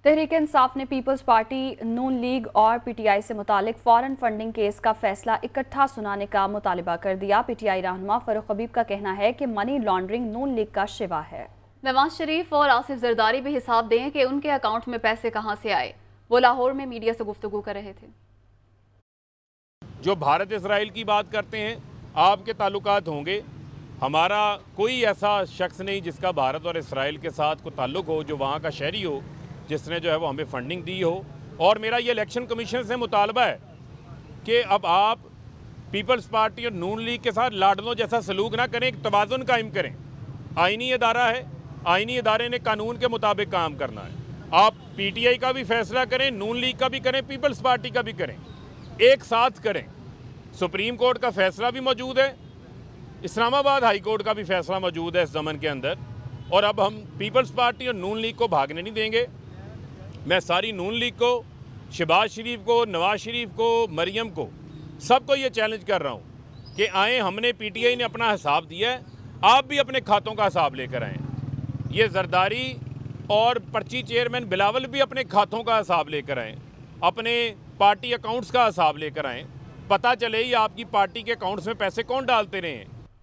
तहरीक-ए-इंसाफ ने peoples party, नून league और PTI से मुतालिक फॉरेन फंडिंग केस का फैसला इकट्ठा सुनाने का मुतालिबा कर दिया। पीटीआई रहनुमा फारूक हबीब का कहना है कि मनी लॉन्ड्रिंग नून लीग का शिवा है। नवाज शरीफ और आसिफ जरदारी भी हिसाब दें कि उनके अकाउंट में पैसे कहां से आए। वो लाहौर में मीडिया से गुफ्तगू कर रहे थे। जो भारत इसराइल की बात करते हैं, आपके ताल्लुकात होंगे। हमारा कोई ऐसा शख्स नहीं जिसका भारत और इसराइल के साथ कोई ताल्लुक हो, जो वहाँ का शहरी हो, जिसने जो है वो हमें फंडिंग दी हो। और मेरा ये इलेक्शन कमीशन से मुतालबा है कि अब आप पीपल्स पार्टी और नून लीग के साथ लाडलों जैसा सलूक ना करें, एक तवाज़ुन कायम करें। आइनी अदारा है, आइनी अदारे ने कानून के मुताबिक काम करना है। आप पीटीआई का भी फैसला करें, नून लीग का भी करें, पीपल्स पार्टी का भी करें, एक साथ करें। सुप्रीम कोर्ट का फैसला भी मौजूद है, इस्लामाबाद हाई कोर्ट का भी फैसला मौजूद है इस ज़मन के अंदर। और अब हम पीपल्स पार्टी और नून लीग को भागने नहीं देंगे। मैं सारी नून लीग को, शहबाज शरीफ को, नवाज शरीफ को, मरियम को, सबको ये चैलेंज कर रहा हूँ कि आएँ। हमने पीटीआई ने अपना हिसाब दिया है, आप भी अपने खातों का हिसाब लेकर आएँ। ये जरदारी और पर्ची चेयरमैन बिलावल भी अपने खातों का हिसाब लेकर आएँ, अपने पार्टी अकाउंट्स का हिसाब लेकर आएँ। पता चले ही आपकी पार्टी के अकाउंट्स में पैसे कौन डालते रहे हैं।